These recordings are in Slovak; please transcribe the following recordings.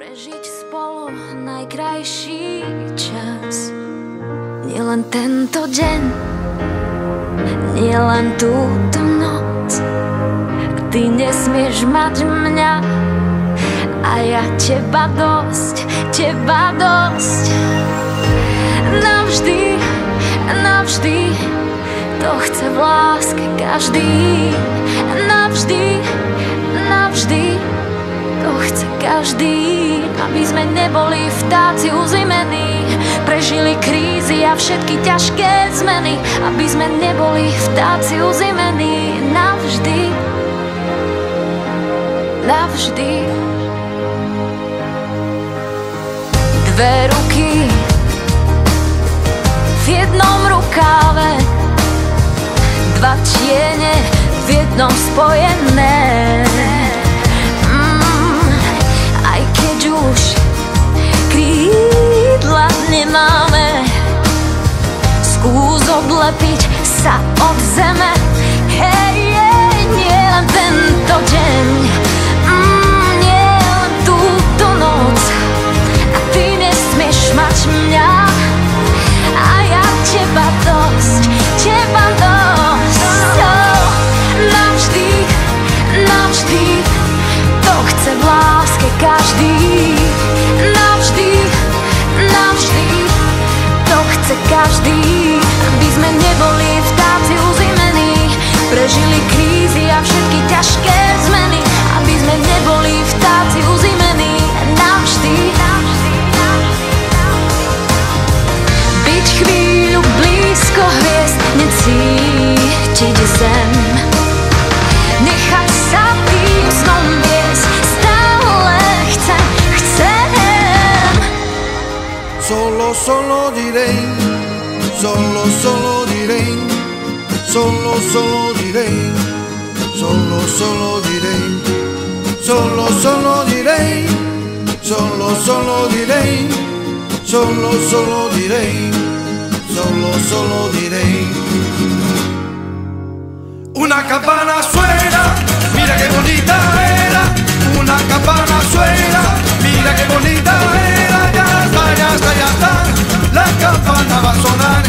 Prežiť spolu najkrajší čas. Nielen tento deň, nielen túto noc. Ty nesmieš mať mňa a ja teba dosť, teba dosť. Navždy, navždy, to chce v láske každý. Navždy, navždy, to chce každý. Aby sme neboli vtáci uzimení, prežili krízy a všetky ťažké zmeny. Aby sme neboli vtáci uzimení navždy, navždy. Dve ruky v jednom rukáve, dva tiene v jednom spojené. Aj keď už krídla nemáme, skús odlepiť sa od zeme. Hej, nie len tento deň, nie len túto noc. A ty nesmieš mať mňa a ja teba dosť, teba dosť. Navždy, navždy, to chce v láske každý. Navždy, navždy, to chce každý. Aby sme neboli vtáci uzimení, prežili krízy a všetky ťažké zmeny. Aby sme neboli vtáci uzimení navždy. Byť chvíľu blízko hviezd, necítiť zem, nechať sa tým snom viesť, stále chcem. Solo direi, solo direi, solo direi, solo direi, solo direi, solo direi, solo direi, solo direi. Una campana suena, mira qué bonita era. Una campana suena, mira qué bonita era. Ya está, ya está, ya está, la campana va a sonar.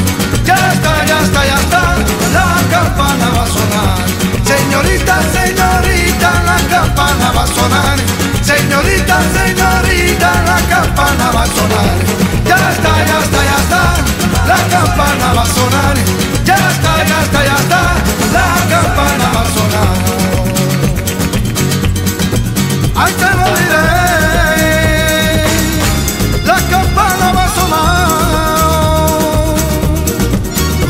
Ya está, ya está, ya está, la campana va a sonar. Señorita, señorita, la campana va a sonar. Señorita, señorita, la campana va a sonar. Ya está, ya está, ya está, la campana va a sonar. Ya está, ya está, ya está, la campana va a sonar. Ay, te lo diré, la campana va a sonar.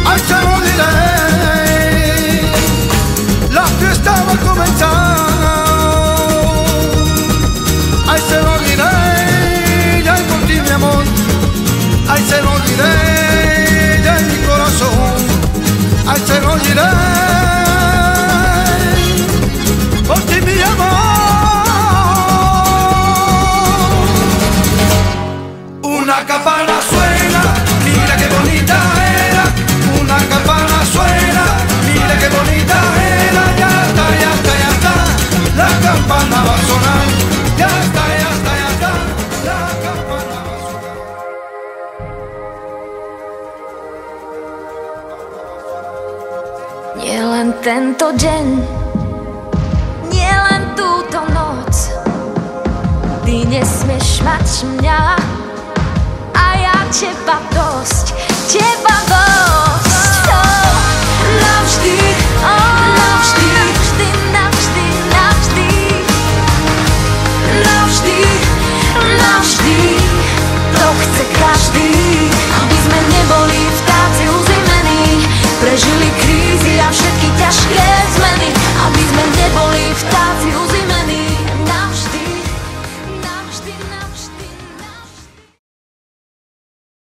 Ay, te lo diré, la fiesta va a comenzar. Ay, se lo diré, ya por ti mi amor. Ay, se lo diré, ya en mi corazón. Ay, se lo diré, por ti mi amor. Una campana suena, mira qué bonita era. Una campana suena, mira qué bonita era. Ya está, ya está, ya está, la campana va a sonar. Ya está, ya está, ya está, la campana va a sonar. Nie len tento deň, nie len túto noc. Ty nesmieš mať mňa a ja teba dosť, teba dosť.